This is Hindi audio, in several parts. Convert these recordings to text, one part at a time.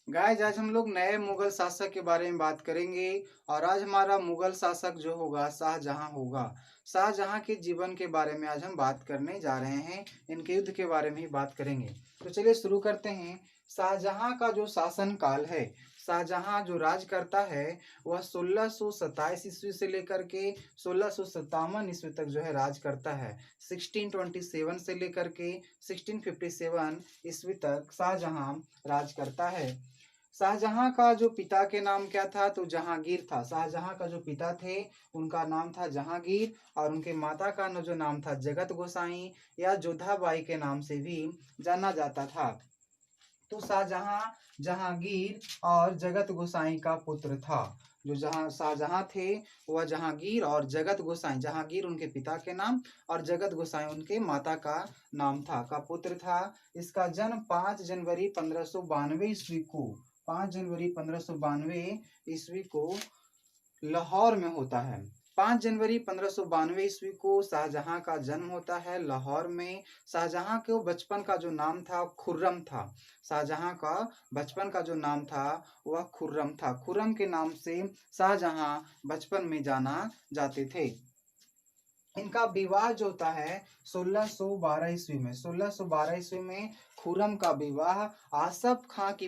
गाइस आज हम लोग नए मुगल शासक के बारे में बात करेंगे। और आज हमारा मुगल शासक जो होगा शाहजहां होगा। शाहजहां के जीवन के बारे में आज हम बात करने जा रहे हैं। इनके युद्ध के बारे में ही बात करेंगे। तो चलिए शुरू करते हैं। शाहजहां का जो शासन काल है, शाहजहां जो राज करता है वह 1627 ईस्वी से लेकर के 1657 ईस्वी तक जो है राज करता है। 1627 से लेकर के 1657 ईस्वी तक शाहजहां राज करता है। शाहजहां का जो पिता के नाम क्या था, तो जहांगीर था। शाहजहां का जो पिता थे उनका नाम था जहांगीर, और उनके माता का जो नाम था जगत गोसाई या जोधाबाई के नाम से भी जाना जाता था। तो शाहजहां जहांगीर और जगत गोसाई का पुत्र था। जो जहां शाहजहां थे वह जहांगीर और जगत गोसाई, जहांगीर उनके पिता के नाम और जगत गोसाई उनके माता का नाम था, का पुत्र था। इसका जन्म 5 जनवरी 1592 ईस्वी को 5 जनवरी 1592 ईस्वी को लाहौर में होता है। 5 जनवरी 1592 ईस्वी को शाहजहां का जन्म होता है लाहौर में। शाहजहां के बचपन का जो नाम था खुर्रम था। शाहजहां का बचपन का जो नाम था वह खुर्रम था। खुर्रम के नाम से शाहजहां बचपन में जाना जाते थे। इनका विवाह जो होता है 1612 ईस्वी में। 1612 ईस्वी में खुर्रम का विवाह आसफ खां की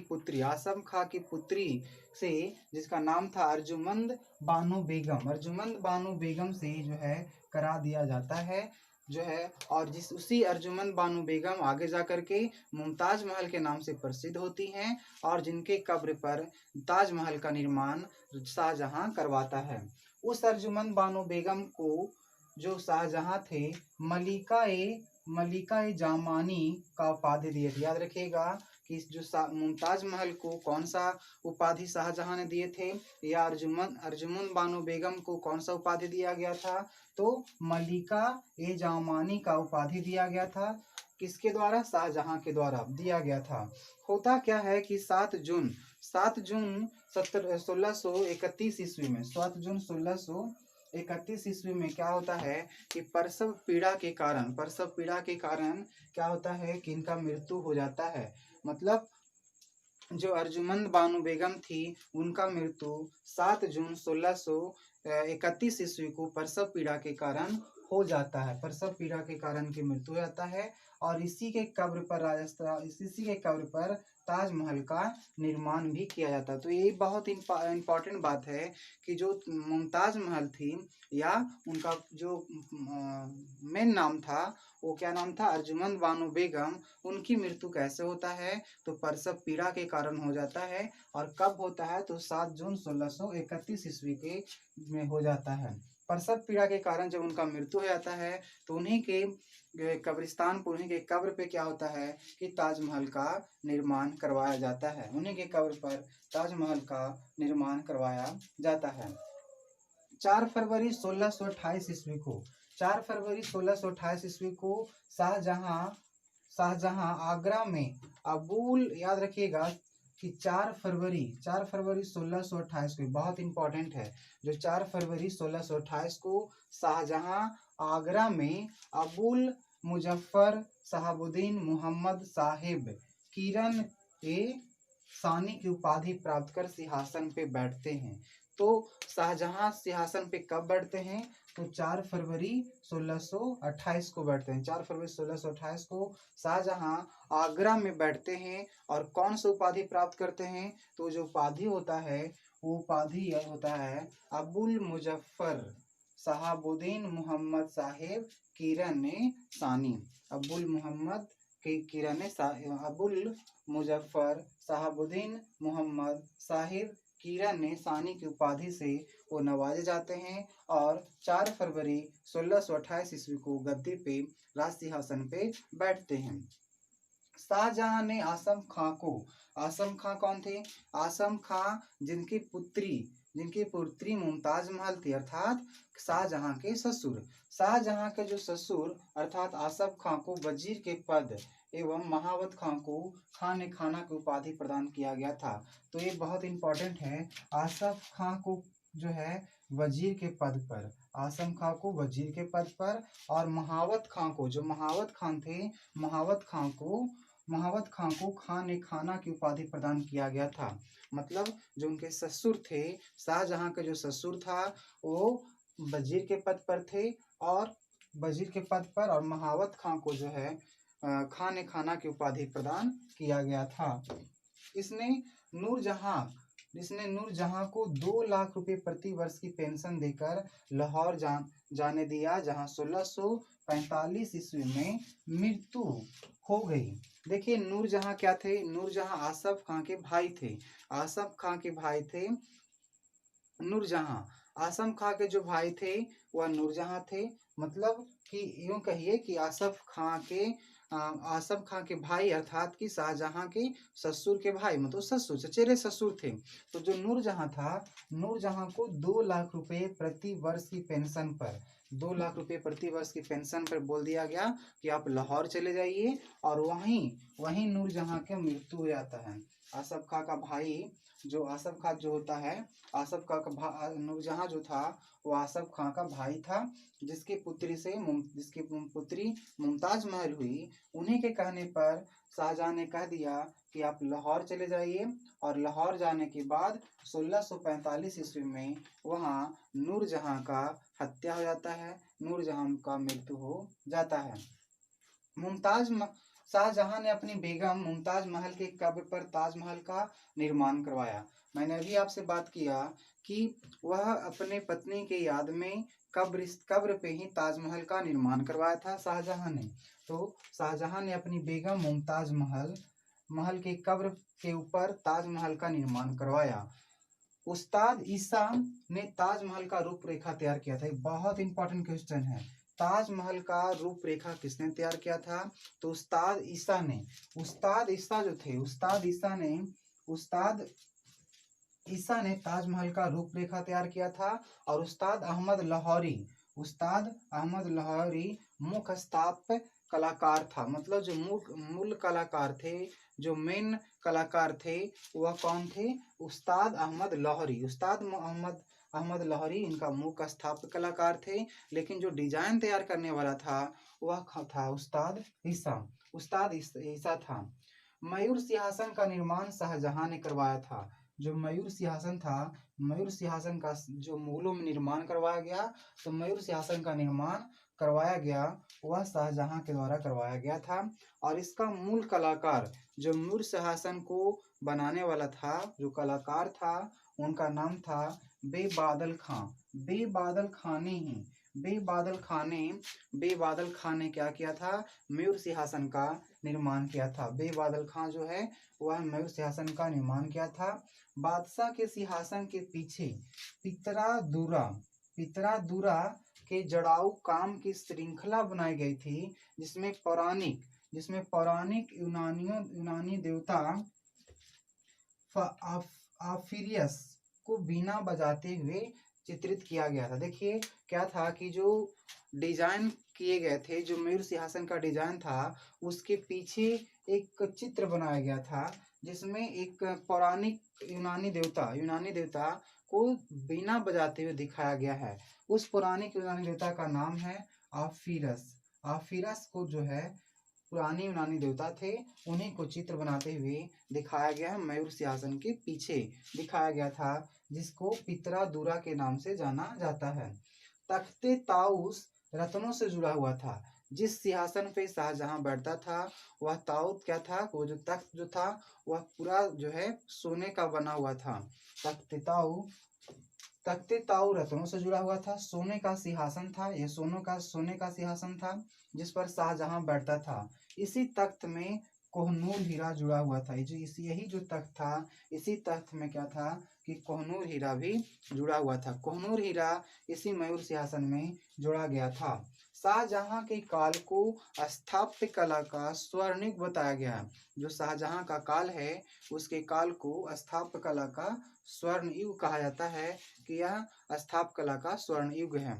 पुत्री से, जिसका नाम था अर्जुमंद बानो बेगम, अर्जुमंद बानो बेगम से जो है करा दिया जाता है जो है। और जिस उसी अर्जुमंद बानो बेगम आगे जाकर के मुमताज महल के नाम से प्रसिद्ध होती हैं, और जिनके कब्र पर ताजमहल का निर्माण शाहजहां करवाता है। उस अर्जुमंद बानो बेगम को जो शाहजहां थे मलिका ए जामानी का उपाधि दिए थे। याद रखिएगा कि जो मुमताज महल को कौन सा उपाधि शाहजहां ने दिए थे, या अर्जुमन बानो बेगम को कौन सा उपाधि दिया गया था, तो मलिका ए जामानी का उपाधि दिया गया था। किसके द्वारा? शाहजहां के द्वारा दिया गया था। होता क्या है कि 7 जून 1631 ईस्वी में, 7 जून 1631 ईस्वी में क्या होता है कि प्रसव पीड़ा के कारण क्या होता है कि इनका मृत्यु हो जाता है। मतलब जो अर्जुमंद बानो बेगम थी उनका मृत्यु 7 जून 1631 ईस्वी को प्रसव पीड़ा के कारण हो जाता है। प्रसव पीड़ा के कारण की मृत्यु हो जाता है। और इसी के कब्र पर ताजमहल का निर्माण भी किया जाता है। तो ये बहुत इम्पोर्टेंट बात है कि जो मुमताज महल थी, या उनका जो मेन नाम था वो क्या नाम था, अर्जुमंद बानो बेगम, उनकी मृत्यु कैसे होता है, तो प्रसव पीड़ा के कारण हो जाता है। और कब होता है, तो 7 जून 1631 ईस्वी के में हो जाता है। प्रसव पीड़ा के कारण जब उनका मृत्यु हो जाता है तो उन्हीं के कब्रिस्तान पर, उन्हीं के कब्र पे क्या होता है कि ताजमहल का निर्माण करवाया जाता है। उन्हीं के कब्र पर ताजमहल का निर्माण करवाया जाता है। 4 फरवरी 1628 ईस्वी को 4 फरवरी 1628 ईस्वी को शाहजहां आगरा में अबूल, याद रखिएगा कि 4 फरवरी 1628 को, बहुत इंपॉर्टेंट है, जो 4 फरवरी 1628 को शाहजहां आगरा में अबुल मुजफ्फर शहाबुद्दीन मोहम्मद साहिब किरण ए सानी की उपाधि प्राप्त कर सिंहासन पे बैठते हैं। तो शाहजहां सिंहासन पे कब बैठते हैं, तो 4 फरवरी 1628 को बैठते हैं। 4 फरवरी 1628 को शाहजहां आगरा में बैठते हैं। और कौन सा उपाधि प्राप्त करते हैं, तो जो उपाधि होता है वो उपाधि यह होता है अबुल मुजफ्फर शहाबुद्दीन मोहम्मद साहेब किरण सानी। अबुल मोहम्मद के किरण अबुल मुजफ्फर शहाबुद्दीन मोहम्मद साहिब किरण सानी की उपाधि से वो नवाजे जाते हैं। और 4 फरवरी 1628 ईस्वी को गद्दी पे, राज सिंहासन पे बैठते हैं। शाहजहां ने आसम खां कौन थे? आसम खां जिनकी पुत्री मुमताज महल थी, अर्थात शाहजहां के ससुर। शाहजहां के जो ससुर अर्थात आसफ खां को वजीर के पद एवं महावत खां को खान ए खाना की उपाधि प्रदान किया गया था। तो ये बहुत इंपॉर्टेंट है। आसफ खां को जो है वजीर के पद पर, आसम खां को वजीर के पद पर, और महावत खां को, जो महावत खान थे, महावत खां को महावत खां को खान ए खाना की उपाधि प्रदान किया गया था। मतलब जो उनके ससुर थे, शाहजहां का जो ससुर था वो वजीर के पद पर थे, और वजीर के पद पर, और महावत खां को जो है खान ए खाना की उपाधि प्रदान किया गया था। इसने नूरजहां इसने नूरजहां को 2 लाख रुपए प्रति वर्ष की पेंशन देकर लाहौर जाने दिया, जहां 1645 ईस्वी में मृत्यु हो गई। देखिए नूरजहां क्या थे, नूरजहां आसफ खां के भाई थे। आसफ खां के भाई थे नूरजहां। आसम खां के जो भाई थे वह नूरजहां थे। मतलब कि यूं कहिए कि आसफ खां के भाई अर्थात कि शाहजहां के ससुर के भाई, मतलब ससुर चचेरे ससुर थे। तो जो नूरजहां था, नूरजहां को 2 लाख रुपए प्रति वर्ष की पेंशन पर 2 लाख रुपए प्रति वर्ष की पेंशन पर बोल दिया गया कि आप लाहौर चले जाइए, और वहीं वहीं नूरजहां की मृत्यु हो जाता है। आसफ खां का भाई जो आसफ खां जो होता है, आसफ खां का नूरजहां जो था वो आसफ खां का भाई था, जिसकी पुत्री मुमताज महल हुई। उन्हीं के कहने पर शाहजहां ने कह दिया कि आप लाहौर चले जाइए, और लाहौर जाने के बाद 1645 ईस्वी में वहां नूरजहां का हत्या हो जाता है, नूरजहां का मृत्यु हो जाता है। शाहजहां ने अपनी बेगम मुमताज महल के कब्र पर ताजमहल का निर्माण करवाया। मैंने अभी आपसे बात किया कि वह अपने पत्नी के याद में कब्र पे ही ताजमहल का निर्माण करवाया था शाहजहां ने। तो शाहजहां ने अपनी बेगम मुमताज महल के कब्र के ऊपर ताजमहल का निर्माण करवाया। उस्ताद ईसा ने ताजमहल का रूपरेखा तैयार किया था। बहुत इंपॉर्टेंट क्वेश्चन है। ताजमहल का रूपरेखा किसने तैयार किया था? तो उस्ताद ईसा जो थे, उस्ताद ईसा ने ताजमहल का रूपरेखा तैयार किया था। और उस्ताद अहमद लाहौरी मुख्य स्थापत्य कलाकार था। मतलब जो मूल कलाकार थे, जो मेन कलाकार थे, वह कौन थे? उस्ताद अहमद लाहौरी इनका मुख्य स्थापत्य कलाकार थे। लेकिन जो डिजाइन तैयार करने वाला था वह था उस्ताद ईसा था। मयूर सिंहासन का निर्माण शाहजहां ने करवाया था। जो मयूर सिंहासन का जो मूलों में निर्माण करवाया गया, तो मयूर सिंहासन का निर्माण करवाया गया वह शाहजहां के द्वारा करवाया गया था। और इसका मूल कलाकार, जो मयूर सिंहासन को बनाने वाला था, जो कलाकार था, उनका नाम था बेबादल खां। बेबादल खां ने क्या किया था? मयूर सिंहासन का निर्माण किया था। बेबादल खां जो है वह मयूर सिंहासन का निर्माण किया था। बादशाह के सिंहासन के पीछे पितरादुरा के जड़ाऊ काम की श्रृंखला बनाई गई थी, जिसमें पौराणिक यूनानी देवता आफिरियस को बीना बजाते हुए चित्रित किया गया था। देखिए क्या था कि जो डिजाइन किए गए थे, जो मयूर सिंहासन का डिजाइन था, उसके पीछे एक चित्र बनाया गया था, जिसमें एक पौराणिक यूनानी देवता को बीना बजाते हुए दिखाया गया है। उस पौराणिक यूनानी देवता का नाम है आफिरस को जो है पुराने यूनानी देवता थे, उन्हीं को चित्र बनाते हुए दिखाया गया है। मयूर सिंहासन के पीछे दिखाया गया था, जिसको पितरादुरा के नाम से जाना जाता है। तख्ते ताउस रत्नों से जुड़ा हुआ था। जिस सिंहासन पे शाहजहां बैठता था वह ताउत क्या था? वो जो तख्त जो था वह पूरा जो है सोने का बना हुआ था। तख्ते ताऊ रत्नों से जुड़ा हुआ था। सोने का सिंहासन था, यह सोने का सिंहासन था जिस पर शाहजहां बैठता था। इसी तख्त में कोहनूर हीरा जुड़ा हुआ था। यही जो तख्त था, इसी तख्त में क्या था कि कोहनूर हीरा भी जुड़ा हुआ था। कोहनूर हीरा इसी मयूर सिंहासन में जोड़ा गया था। शाहजहां के काल को स्थापत्य कला का स्वर्ण युग बताया गया है। जो शाहजहां का काल है, उसके काल को स्थापत्य कला का स्वर्ण युग कहा जाता है, कि यह स्थापत्य कला का स्वर्ण युग है।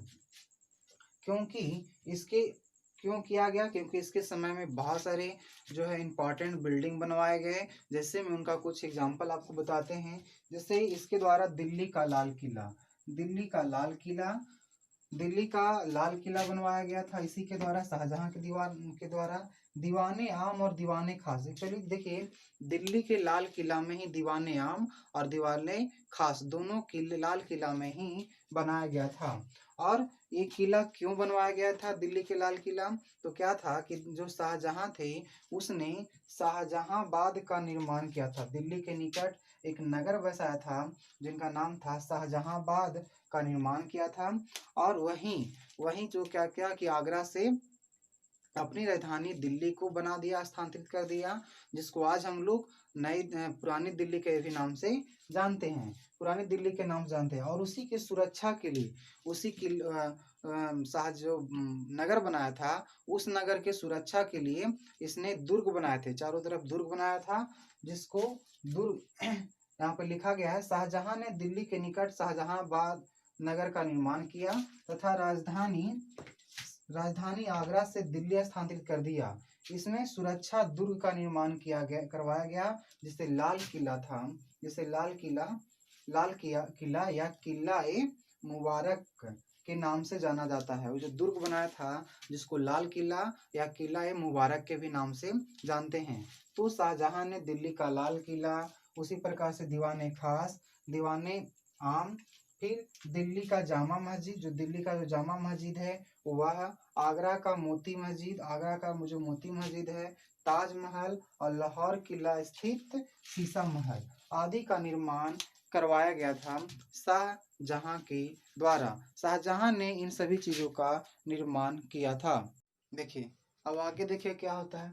क्यों किया गया? क्योंकि इसके समय में बहुत सारे जो है इम्पोर्टेंट बिल्डिंग बनवाए गए। जैसे में उनका कुछ एग्जाम्पल आपको बताते हैं। जैसे इसके द्वारा दिल्ली का लाल किला दिल्ली का लाल किला बनवाया गया था इसी के द्वारा, शाहजहां के द्वारा। दीवाने आम और दीवाने खास, एक्चुअली देखिए दिल्ली के लाल किला में ही दीवाने आम और दीवाने खास दोनों किले लाल किला में ही बनाया गया था। और ये किला क्यों बनवाया गया था दिल्ली के लाल किला? तो क्या था कि जो शाहजहां थे उसने शाहजहांबाद का निर्माण किया था। दिल्ली के निकट एक नगर बसाया था जिनका नाम था शाहजहांबाद का निर्माण किया था। और वहीं वहीं जो क्या क्या कि आगरा से अपनी राजधानी दिल्ली को बना दिया, स्थानांतरित कर दिया, जिसको आज हम लोग पुरानी दिल्ली के भी नाम से जानते हैं, पुरानी दिल्ली के नाम से जानते हैं। और उसी की सुरक्षा के लिए उसी की शाह जो नगर बनाया था उस नगर के सुरक्षा के लिए इसने दुर्ग बनाए थे, चारों तरफ दुर्ग बनाया था, जिसको दुर्ग यहाँ पे लिखा गया है। शाहजहां ने दिल्ली के निकट शाहजहांबाद नगर का निर्माण किया तथा राजधानी आगरा से दिल्ली स्थानांतरित कर दिया। इसमें सुरक्षा दुर्ग का निर्माण करवाया गया, जिसे लाल किला था, जिसे किला या किला ए मुबारक के नाम से जाना जाता है। वो जो दुर्ग बनाया था जिसको लाल किला या किला ए मुबारक के भी नाम से जानते हैं। तो शाहजहां ने दिल्ली का लाल किला, उसी प्रकार से दीवाने खास, दीवाने आम, फिर दिल्ली का जामा मस्जिद, जो दिल्ली का जो जामा मस्जिद है वह, आगरा का जो मोती मस्जिद है, ताजमहल और लाहौर किला स्थित शीशा महल आदि का निर्माण करवाया गया था शाहजहां के द्वारा। शाहजहां ने इन सभी चीजों का निर्माण किया था। देखिए अब आगे देखिए क्या होता है।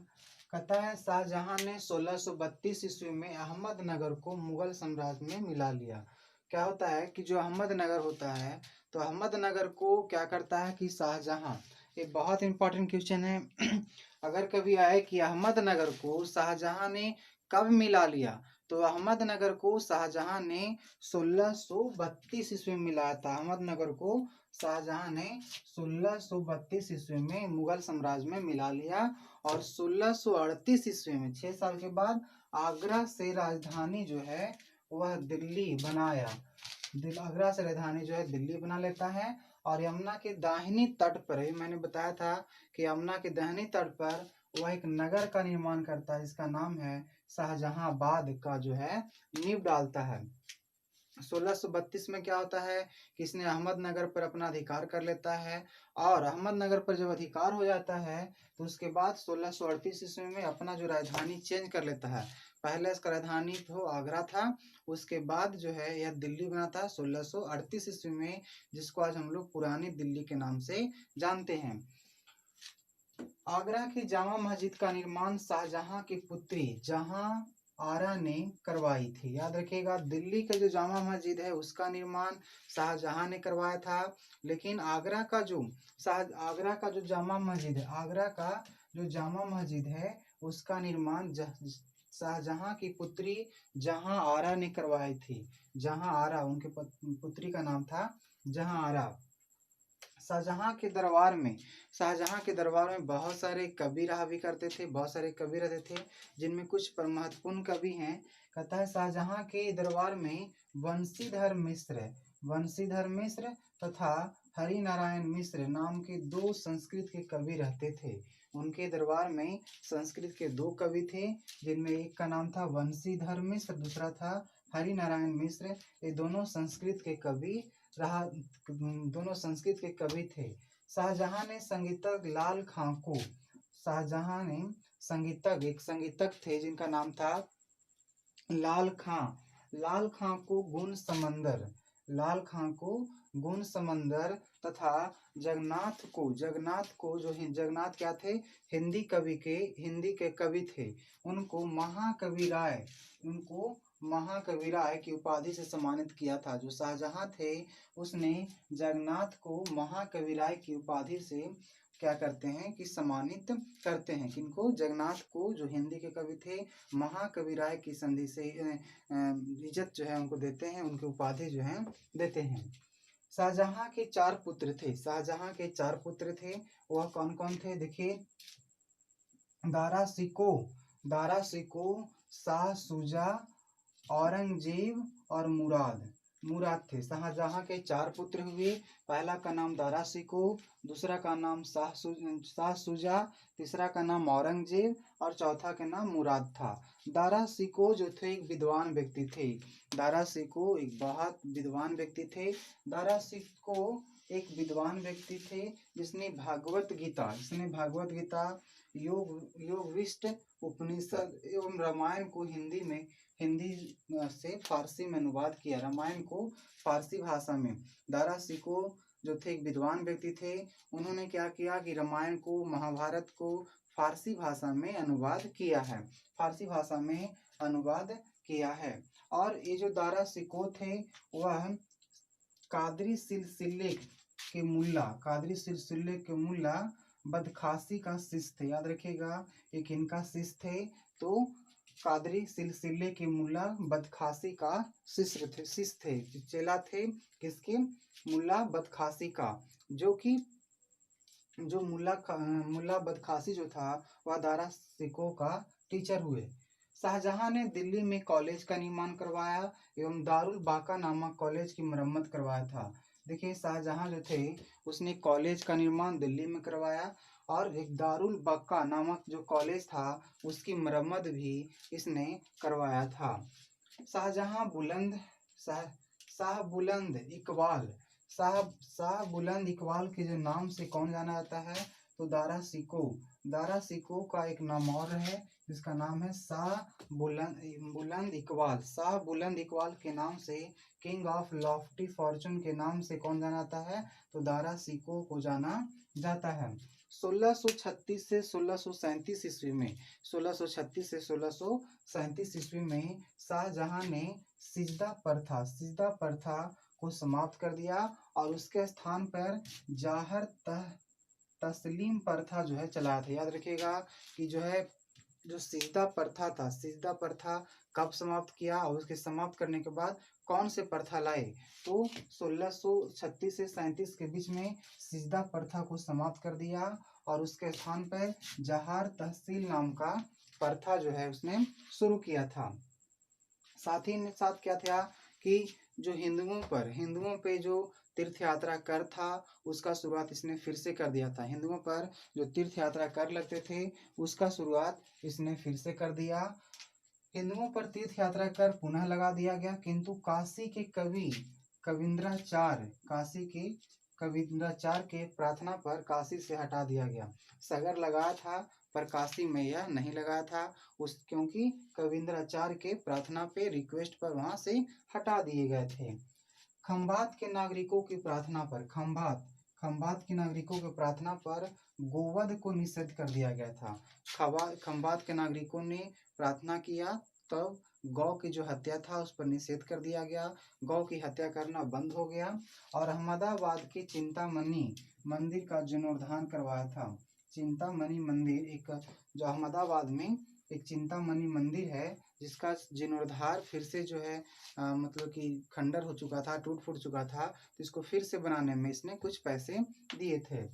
कहता है शाहजहां ने 1632 ईस्वी में अहमदनगर को मुगल साम्राज्य में मिला लिया। क्या होता है कि जो अहमदनगर होता है तो अहमदनगर को क्या करता है कि शाहजहां, ये बहुत इंपॉर्टेंट क्वेश्चन है अगर कभी आए कि अहमदनगर को शाहजहां ने कब मिला लिया, तो अहमदनगर को शाहजहां ने 1632 ईस्वी में मिलाया था। अहमदनगर को शाहजहां ने 1632 ईस्वी में मुगल साम्राज्य में मिला लिया और 1638 ईस्वी में 6 साल के बाद आगरा से राजधानी जो है वह दिल्ली बनाया। आगरा से राजधानी जो है दिल्ली बना लेता है और यमुना के दाहिनी तट पर, ही मैंने बताया था कि यमुना के दाहिनी तट पर वह एक नगर का निर्माण करता है जिसका नाम है शाहजहांबाद का जो है नींव डालता है। 1632 में क्या होता है कि इसने अहमदनगर पर अपना अधिकार कर लेता है और अहमदनगर पर जब अधिकार हो जाता है तो उसके बाद 1638 ईस्वी में अपना जो राजधानी चेंज कर लेता है। पहले इसका राजधानी तो आगरा था, उसके बाद जो है यह दिल्ली बना था 1638 ईस्वी में, जिसको आज हम लोग पुरानी दिल्ली के नाम से जानते हैं। आगरा की जामा मस्जिद का निर्माण शाहजहां की पुत्री जहां आरा ने करवाई थी। याद रखिएगा दिल्ली का जो जामा मस्जिद है उसका निर्माण शाहजहां ने करवाया था, लेकिन आगरा का जो जामा मस्जिद है, आगरा का जो जामा मस्जिद है उसका निर्माण शाहजहां की पुत्री जहां आरा ने करवाई थी। जहां आरा उनके पुत्री का नाम था जहां आरा। शाहजहां के दरबार में बहुत सारे कवि रहा भी करते थे, बहुत सारे कवि रहते थे, जिनमें कुछ महत्वपूर्ण कवि हैं। कहता है शाहजहां के दरबार में वंशीधर मिश्र तथा हरि नारायण मिश्र नाम के 2 संस्कृत के कवि रहते थे। उनके दरबार में संस्कृत के 2 कवि थे, जिनमें एक का नाम था वंशीधर मिश्र, दूसरा था हरि नारायण मिश्र। ये दोनों संस्कृत के कवि थे। शाहजहां ने एक संगीतक थे जिनका नाम था लाल खां को गुण समंदर तथा जगन्नाथ क्या थे, हिंदी के कवि थे, उनको महाकवि राय की उपाधि से सम्मानित किया था। जो शाहजहां थे उसने जगन्नाथ को महाकवि राय की उपाधि से क्या करते हैं कि सम्मानित करते हैं। किनको? जगन्नाथ को, जो हिंदी के कवि थे, महाकवि राय की संधि से इज्जत जो है उनको देते हैं, उनकी उपाधि जो है देते हैं। शाहजहां के 4 पुत्र थे। वह कौन कौन थे? देखिए दारा शिको, शाह शुजा, औरंगजेब और मुराद। मुराद थे। शाहजहां के 4 पुत्र हुए। पहला का नाम दारा शिको, दूसरा का नाम शाह शुजा, तीसरा का नाम औरंगजेब और चौथा का नाम मुराद था। दारा शिको जो थे एक विद्वान व्यक्ति थे। दारा शिको एक बहुत विद्वान व्यक्ति थे। दारा शिको एक विद्वान व्यक्ति थे जिसने भागवत गीता, योगविष्ट उपनिषद एवं रामायण को हिंदी से फारसी में अनुवाद किया। रामायण को फारसी भाषा में दारा शिको जो थे एक विद्वान व्यक्ति थे। उन्होंने क्या किया कि रामायण को, महाभारत को फारसी भाषा में अनुवाद किया है। फारसी भाषा में अनुवाद किया है। और ये जो दारा शिको थे वह कादरी सिलसिले के मुल्ला बदखासी का शिष्य थे। याद रखिएगा एक इनका शिष्य थे। तो कादरी सिलसिले के मुल्ला बदखासी का शिष्य थे, चेला थे किसके? मुल्ला बदखासी का। जो मुल्ला बदखासी जो था वह दारा शिको का टीचर हुए। शाहजहां ने दिल्ली में कॉलेज का निर्माण करवाया एवं दारुल बाका नामक कॉलेज की मरम्मत करवाया था। देखिए शाहजहां जो थे उसने कॉलेज का निर्माण दिल्ली में करवाया और एक दारुल बक्का नामक जो कॉलेज था उसकी मरम्मत भी इसने करवाया था। शाह बुलंद इकबाल के जो नाम से कौन जाना जाता है? तो दारा शिको का एक नाम और है जिसका नाम है शाह बुलंद इकबाल। शाह बुलंद इकबाल के नाम से, किंग ऑफ लॉफ्टी फॉर्चून के नाम से कौन जाना जाता है? तो दारा शिको को जाना जाता है। 1636 से 1637 ईस्वी में 1636 से 1637 ईस्वी में शाहजहां ने सिजदा प्रथा को समाप्त कर दिया और उसके स्थान पर जाहर तस्लीम प्रथा जो है चलाया था। याद रखिएगा कि जो सिजदा प्रथा कब समाप्त किया और उसके समाप्त करने के बाद कौन से प्रथा लाए? तो 1636 से 37 के बीच में सिजदा प्रथा को समाप्त कर दिया और उसके स्थान पर जहार तहसील नाम का प्रथा जो है उसने शुरू किया था। साथ ही साथ क्या था कि जो हिंदुओं पे जो तीर्थ यात्रा कर था उसका शुरुआत इसने फिर से कर दिया था। हिंदुओं पर जो तीर्थ यात्रा कर लगते थे उसका शुरुआत इसने फिर से कर दिया। हिंदुओं पर तीर्थ यात्रा कर पुनः लगा दिया गया, किंतु काशी के कविंद्राचार्य के प्रार्थना पर काशी से हटा दिया गया। सगर लगाया था पर काशी में यह नहीं लगाया था क्योंकि कविंद्राचार्य के प्रार्थना पे रिक्वेस्ट पर वहां से हटा दिए गए थे। खंभात के नागरिकों की प्रार्थना पर गोवध को निषेध कर दिया गया था। खंभात के नागरिकों ने प्रार्थना किया तब गौ की जो हत्या था उस पर निषेध कर दिया गया। गौ की हत्या करना बंद हो गया और अहमदाबाद के चिंतामणि मंदिर का जीर्णोद्धार करवाया था। चिंतामणि मंदिर एक जो अहमदाबाद में एक चिंतामणि मंदिर है जिसका जीर्णोद्धार फिर से जो है मतलब कि खंडर हो चुका था, टूट फूट चुका था, तो इसको फिर से बनाने में इसने कुछ पैसे दिए थे।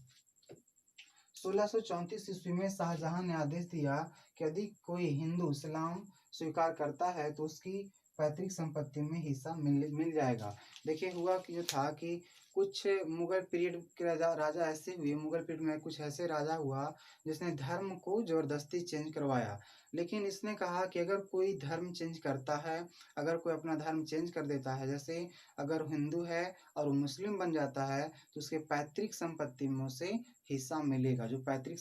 1634 ईस्वी में शाहजहां ने आदेश दिया कि यदि कोई हिंदू इस्लाम स्वीकार करता है तो उसकी पैतृक संपत्ति में हिस्सा मिल जाएगा। देखिए हुआ कि जो था कि कुछ मुगल पीरियड के राजा ऐसे हुए, मुगल पीरियड में कुछ ऐसे राजा हुआ जिसने धर्म को जबरदस्ती चेंज करवाया। लेकिन इसने कहा कि अगर कोई धर्म चेंज करता है, अगर कोई अपना धर्म चेंज कर देता है, जैसे अगर हिंदू है और वो मुस्लिम बन जाता है तो उसके पैतृक संपत्ति में उसे हिस्सा मिलेगा। जो पैतृक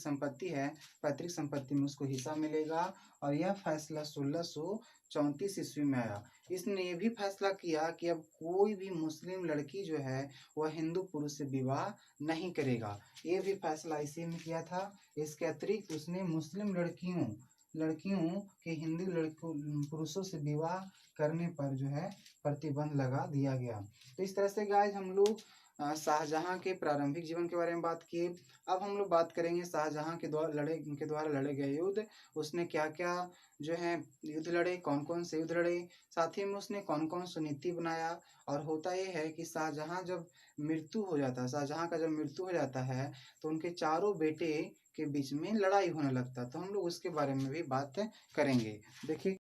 संपत्ति में उसको हिस्सा मिलेगा। और यह फैसला 1634 ईस्वी में आया। इसने ये भी फैसला किया कि अब कोई भी मुस्लिम लड़की जो है वह हिंदू पुरुष से विवाह नहीं करेगा। ये भी फैसला इसी में किया था। इसके अतिरिक्त उसने मुस्लिम लड़कियों के हिंदू पुरुषों से विवाह करने पर जो है प्रतिबंध लगा दिया गया। तो इस तरह से गाइस हम लोग शाहजहां के प्रारंभिक जीवन के बारे में बात किए। अब हम लोग बात करेंगे शाहजहां के द्वारा लड़े गए युद्ध। उसने क्या क्या जो है युद्ध लड़े, कौन कौन से युद्ध लड़े, साथ ही में उसने कौन कौन सी नीति बनाया। और होता यह है कि शाहजहां का जब मृत्यु हो जाता है तो उनके चारों बेटे के बीच में लड़ाई होने लगता है। तो हम लोग उसके बारे में भी बात करेंगे। देखिए